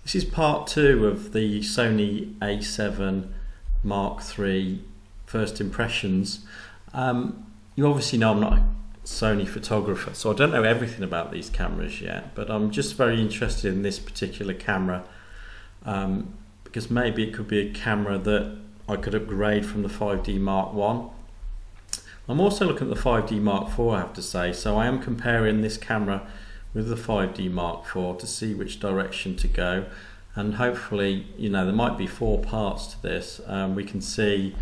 This is part 2 of the Sony A7 Mark III first impressions. You obviously know I'm not a Sony photographer, so I don't know everything about these cameras yet, but I'm just very interested in this particular camera because maybe it could be a camera that I could upgrade from the 5D Mark I. I'm also looking at the 5D Mark IV, I have to say, so I am comparing this camera with the 5D Mark IV to see which direction to go, and hopefully, you know, there might be 4 parts to this. We can see,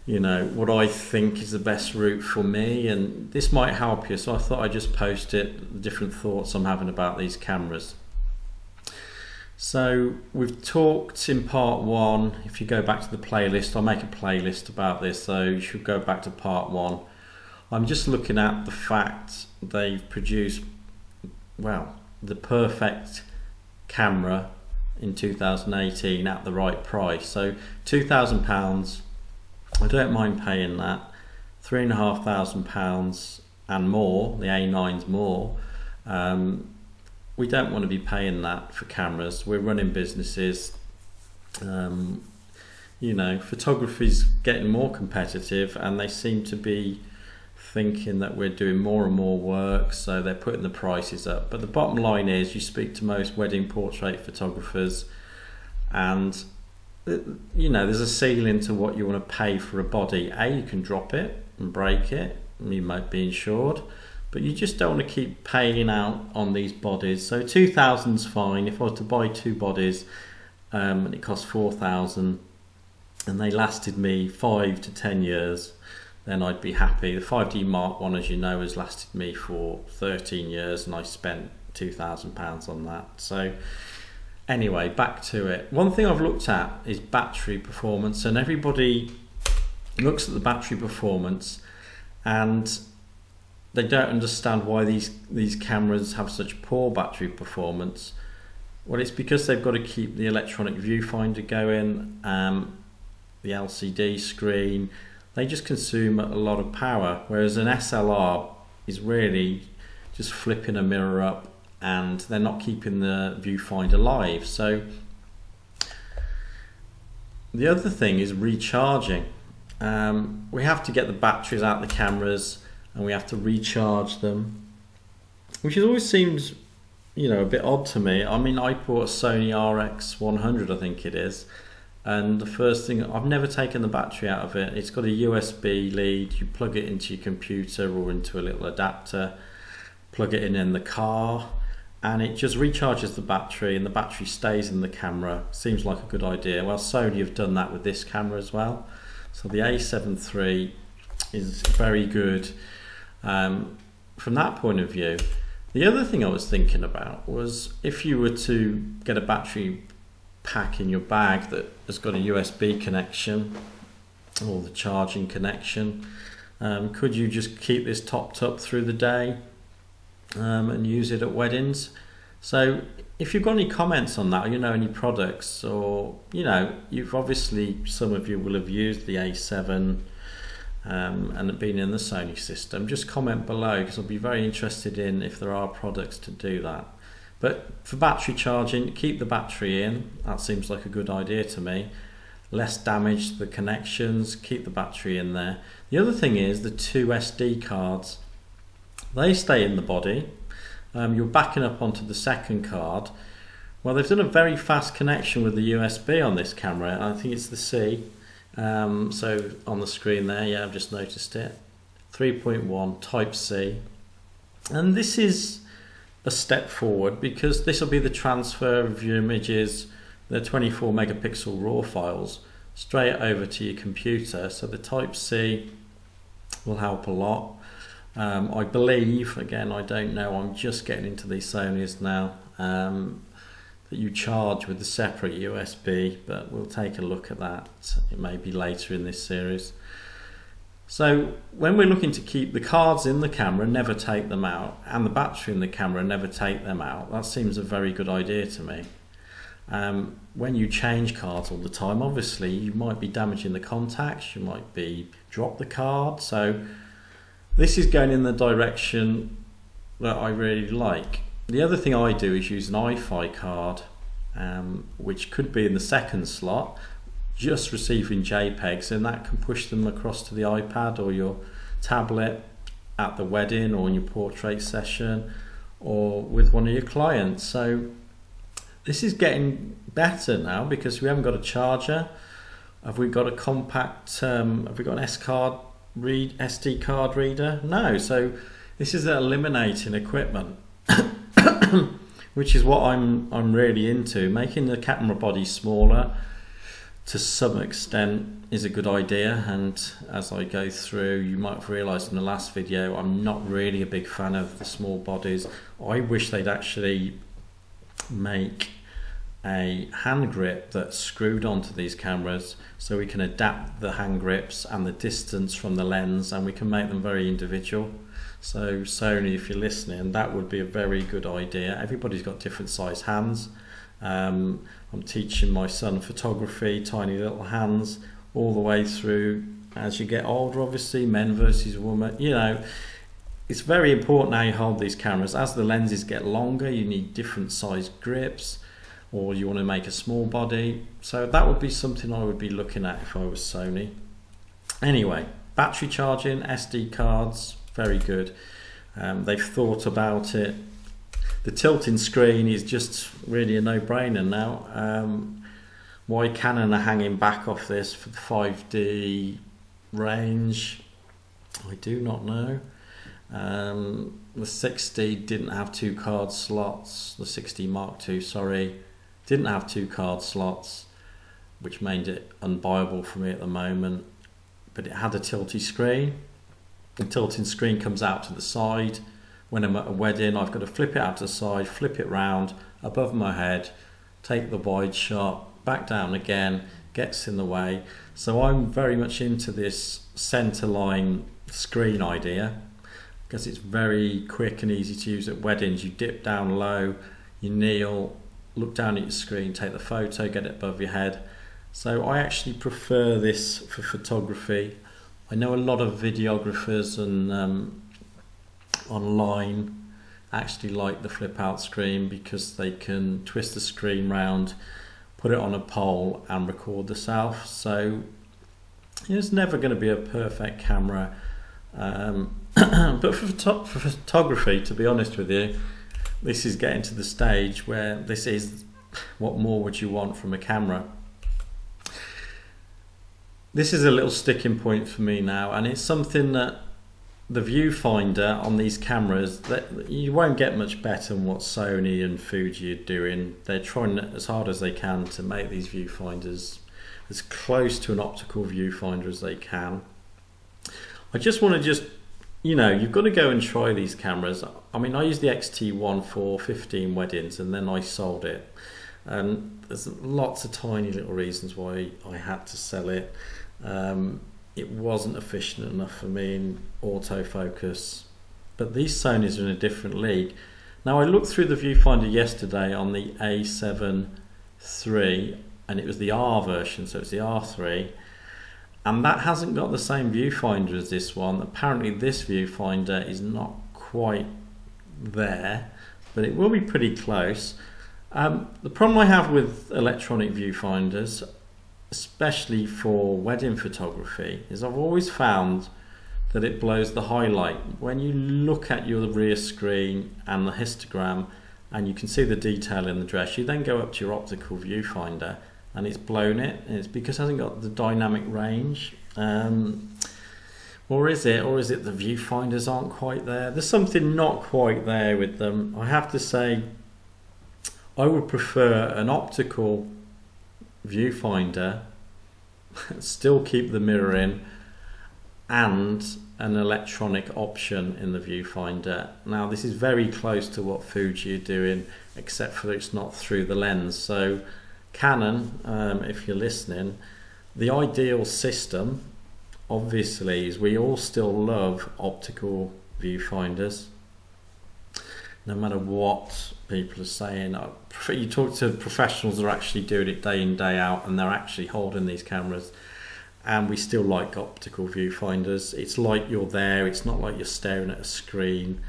you know, what I think is the best route for me, and this might help you, so I thought I'd just post it, the different thoughts I'm having about these cameras. So we've talked in part 1, if you go back to the playlist, I'll make a playlist about this, so you should go back to part 1. I'm just looking at the fact they've produced, well, the perfect camera in 2018 at the right price. So £2,000, I don't mind paying that. £3,500 and more, the A9's more. We don't want to be paying that for cameras. We're running businesses. You know, photography's getting more competitive, and they seem to be thinking that we're doing more and more work, so they're putting the prices up. But the bottom line is, you speak to most wedding portrait photographers, and you know, there's a ceiling to what you want to pay for a body. You can drop it and break it, and you might be insured, but you just don't want to keep paying out on these bodies. So 2,000's fine. If I was to buy 2 bodies and it cost 4,000 and they lasted me 5 to 10 years, then I'd be happy. The 5D Mark I, as you know, has lasted me for 13 years and I spent £2,000 on that. So anyway, back to it. One thing I've looked at is battery performance, and everybody looks at the battery performance and they don't understand why these cameras have such poor battery performance. Well, it's because they've got to keep the electronic viewfinder going, the LCD screen. They just consume a lot of power, whereas an SLR is really just flipping a mirror up and they're not keeping the viewfinder live. So the other thing is recharging. We have to get the batteries out of the cameras and we have to recharge them, which always seems, you know, a bit odd to me. I mean, I bought a Sony RX100, I think it is, and the first thing, I've never taken the battery out of it. It's got a USB lead. You plug it into your computer or into a little adapter, plug it in the car, and it just recharges the battery, and the battery stays in the camera. Seems like a good idea. Well, Sony have done that with this camera as well. So the A7 III is very good from that point of view. The other thing I was thinking about was, if you were to get a battery pack in your bag that has got a USB connection or the charging connection, could you just keep this topped up through the day and use it at weddings? So if you've got any comments on that, or you know, any products, or you know, you've obviously, some of you will have used the A7 and been in the Sony system, just comment below, because I'll be very interested in if there are products to do that. But for battery charging, keep the battery in. That seems like a good idea to me. Less damage to the connections, keep the battery in there. The other thing is the 2 SD cards. They stay in the body. You're backing up onto the second card. Well, they've done a very fast connection with the USB on this camera. I think it's the C. So on the screen there, yeah, I've just noticed it. 3.1 Type C. And this is a step forward, because this will be the transfer of your images, the 24 megapixel RAW files, straight over to your computer. So the Type C will help a lot. I believe, again, I don't know, I'm just getting into these Sonys now, that you charge with a separate USB, but we'll take a look at that. It may be later in this series. So when we're looking to keep the cards in the camera, never take them out, and the battery in the camera, never take them out, that seems a very good idea to me. When you change cards all the time, obviously you might be damaging the contacts, you might be drop the card. So this is going in the direction that I really like. The other thing I do is use an iFi card which could be in the second slot, just receiving JPEGs, and that can push them across to the iPad or your tablet at the wedding or in your portrait session or with one of your clients. So this is getting better now because we haven't got a charger. Have we got a compact, have we got an SD card reader? No, so this is eliminating equipment, which is what I'm really into. Making the camera body smaller to some extent is a good idea, and as I go through, you might have realised in the last video, I'm not really a big fan of the small bodies. I wish they'd actually make a hand grip that's screwed onto these cameras so we can adapt the hand grips and the distance from the lens, and we can make them very individual. So Sony, if you're listening, that would be a very good idea. Everybody's got different size hands. I'm teaching my son photography, tiny little hands, all the way through. As you get older, obviously, men versus women, you know, it's very important how you hold these cameras. As the lenses get longer, you need different size grips, or you want to make a small body. So that would be something I would be looking at if I was Sony. Anyway, battery charging, SD cards, very good. They've thought about it. The tilting screen is just really a no-brainer now. Why Canon are hanging back off this for the 5D range, I do not know. The 60 didn't have 2 card slots. The 60 Mark II, sorry, didn't have 2 card slots, which made it unbuyable for me at the moment. But it had a tilty screen. The tilting screen comes out to the side. When I'm at a wedding, I've got to flip it out to the side, flip it round above my head, take the wide shot, back down again, gets in the way. So I'm very much into this centerline screen idea because it's very quick and easy to use at weddings. You dip down low, you kneel, look down at your screen, take the photo, get it above your head. So I actually prefer this for photography. I know a lot of videographers and online actually like the flip out screen because they can twist the screen round, put it on a pole and record themselves. So it's never going to be a perfect camera, but for photography, to be honest with you, this is getting to the stage where this is what more would you want from a camera. This is a little sticking point for me now, and it's something that the viewfinder on these cameras, that you won't get much better than what Sony and Fuji are doing. They're trying as hard as they can to make these viewfinders as close to an optical viewfinder as they can. I just want to you know, you've got to go and try these cameras. I mean, I used the XT1 for 15 weddings and then I sold it. And there's lots of tiny little reasons why I had to sell it. It wasn't efficient enough for me in autofocus, but these Sonys are in a different league. Now I looked through the viewfinder yesterday on the A7 III, and it was the R version, so it's the R3, and that hasn't got the same viewfinder as this one. Apparently this viewfinder is not quite there, but it will be pretty close. The problem I have with electronic viewfinders, especially for wedding photography, is I've always found that it blows the highlight. When you look at your rear screen and the histogram and you can see the detail in the dress, you then go up to your optical viewfinder and it's blown it, and it's because it hasn't got the dynamic range. Or is it the viewfinders aren't quite there? There's something not quite there with them. I have to say, I would prefer an optical viewfinder, still keep the mirror in, and an electronic option in the viewfinder. Now this is very close to what Fuji are doing, except for it's not through the lens. So Canon, if you're listening, the ideal system obviously is we all still love optical viewfinders, no matter what people are saying. You talk to professionals that are actually doing it day in, day out, and they're actually holding these cameras, and we still like optical viewfinders. It's like you're there, it's not like you're staring at a screen.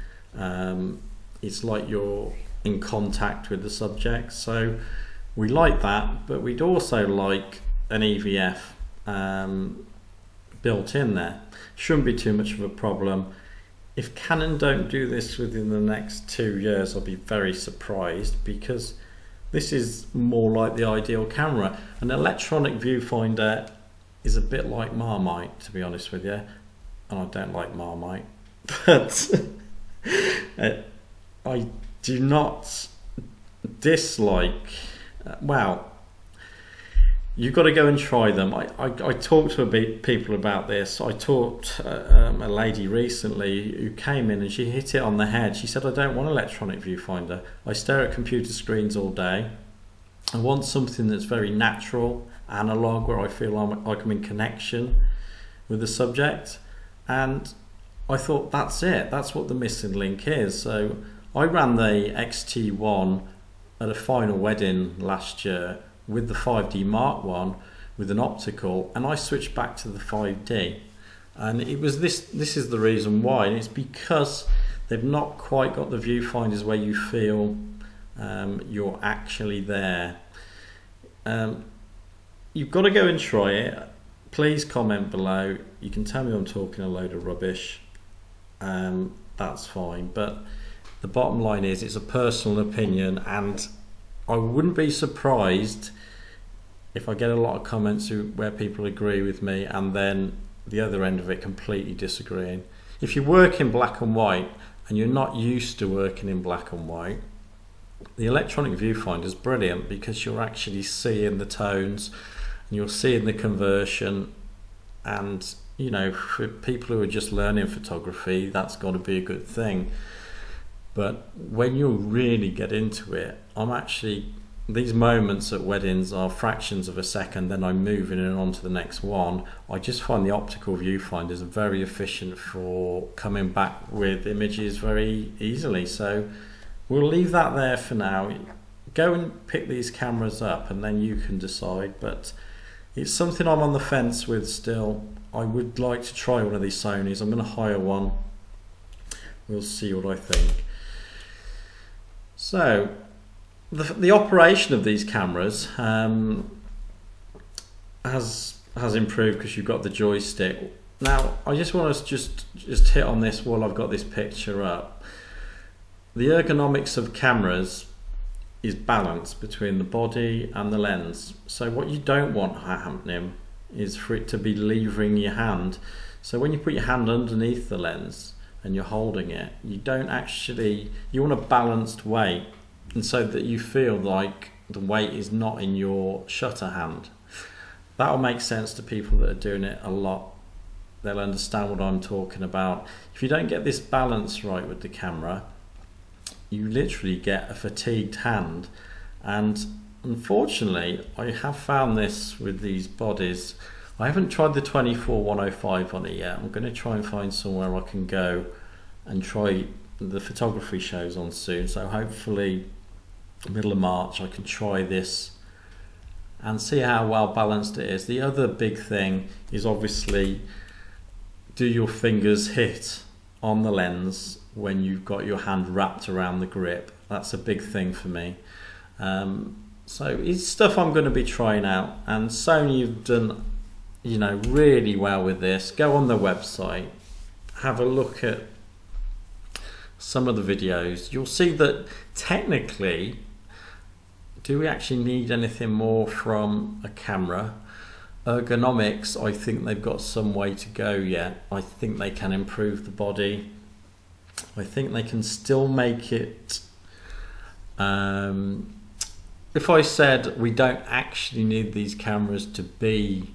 It's like you're in contact with the subject. So We like that, but we'd also like an EVF built in there. Shouldn't be too much of a problem. If Canon don't do this within the next 2 years, I'll be very surprised, because this is more like the ideal camera. An electronic viewfinder is a bit like Marmite, to be honest with you, and I don't like Marmite, but I do not dislike, well, you've got to go and try them. I talked to people about this. I talked a lady recently who came in and she hit it on the head. She said, I don't want an electronic viewfinder. I stare at computer screens all day. I want something that's very natural, analog, where I feel like I'm in connection with the subject. And I thought, that's it. That's what the missing link is. So I ran the XT1 at a final wedding last year with the 5D Mark I with an optical, and I switched back to the 5D, and it was this is the reason why, and it's because they've not quite got the viewfinders where you feel you're actually there. You've got to go and try it. Please comment below. You can tell me I'm talking a load of rubbish, that's fine, but the bottom line is it's a personal opinion, and I wouldn't be surprised if I get a lot of comments where people agree with me and then the other end of it completely disagreeing. If you work in black and white and you're not used to working in black and white, the electronic viewfinder is brilliant, because you're actually seeing the tones and you're seeing the conversion, and you know, for people who are just learning photography, that's got to be a good thing. But when you really get into it, these moments at weddings are fractions of a second, then I'm moving on to the next one. I just find the optical viewfinders very efficient for coming back with images very easily. So we'll leave that there for now. Go and pick these cameras up and then you can decide, but it's something I'm on the fence with still. I would like to try one of these Sonys. I'm going to hire one. We'll see what I think. So the operation of these cameras has improved because you've got the joystick. Now I just want to just hit on this while I've got this picture up. The ergonomics of cameras is balance between the body and the lens. So what you don't want happening is for it to be levering your hand. So when you put your hand underneath the lens and you're holding it, you want a balanced weight, and so that you feel like the weight is not in your shutter hand. That'll make sense to people that are doing it a lot. They'll understand what I'm talking about. If you don't get this balance right with the camera, you literally get a fatigued hand. And unfortunately, I have found this with these bodies. I haven't tried the 24-105 on it yet. I'm going to try and find somewhere I can go and try the photography shows on soon. So hopefully middle of March I can try this and see how well balanced it is. The other big thing is obviously, do your fingers hit on the lens when you've got your hand wrapped around the grip? That's a big thing for me. So it's stuff I'm going to be trying out, and Sony have done, you know, really well with this. Go on their website, have a look at some of the videos. You'll see that technically, do we actually need anything more from a camera? Ergonomics, I think they've got some way to go yet. I think they can improve the body. I think they can still make it, if I said we don't actually need these cameras to be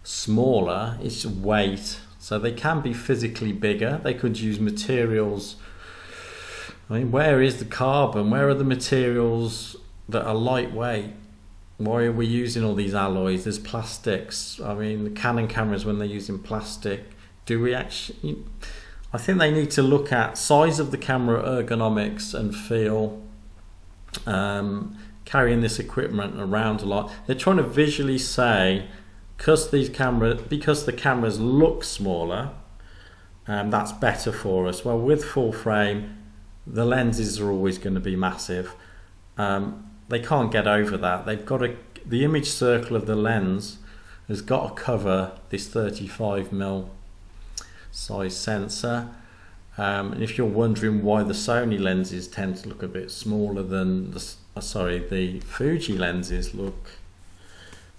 smaller, it's weight. So they can be physically bigger. They could use materials. I mean, where is the carbon? Where are the materials that are lightweight? Why are we using all these alloys? There's plastics. I mean, the Canon cameras, when they're using plastic, do we actually... I think they need to look at size of the camera, ergonomics, and feel carrying this equipment around a lot. They're trying to visually say, because the cameras look smaller, that's better for us. Well, with full frame, the lenses are always going to be massive. they can't get over that. They've got to, the image circle of the lens has got to cover this 35mm size sensor. And if you're wondering why the Sony lenses tend to look a bit smaller than the Fuji lenses look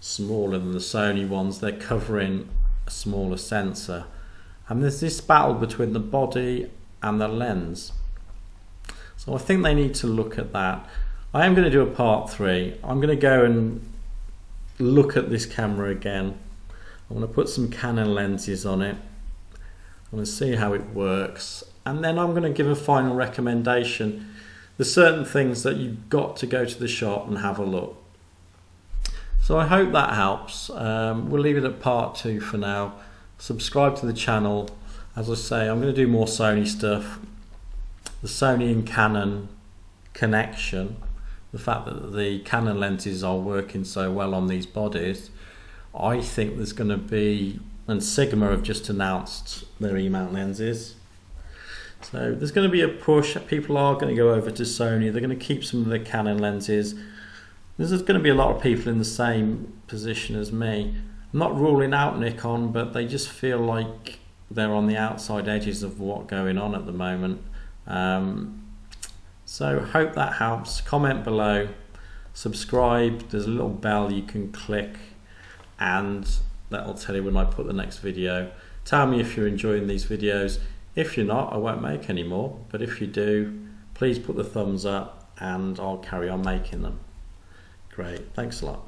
smaller than the Sony ones, they're covering a smaller sensor. And there's this battle between the body and the lens. So I think they need to look at that. I am going to do a part 3. I'm going to go and look at this camera again. I want to put some Canon lenses on it. I'm going to see how it works, and then I'm going to give a final recommendation. There's certain things that you've got to go to the shop and have a look. So I hope that helps. We'll leave it at part 2 for now. Subscribe to the channel. As I say, I'm going to do more Sony stuff. The Sony and Canon connection, the fact that the Canon lenses are working so well on these bodies, I think there's going to be, and Sigma have just announced their E-mount lenses, so there's going to be a push. People are going to go over to Sony. They're going to keep some of the Canon lenses. There's going to be a lot of people in the same position as me. I'm not ruling out Nikon, but they just feel like they're on the outside edges of what's going on at the moment. So hope that helps. Comment below, subscribe. There's a little bell you can click, and that'll tell you when I put the next video. Tell me if you're enjoying these videos. If you're not, I won't make any more, but if you do, please put the thumbs up and I'll carry on making them. Great, thanks a lot.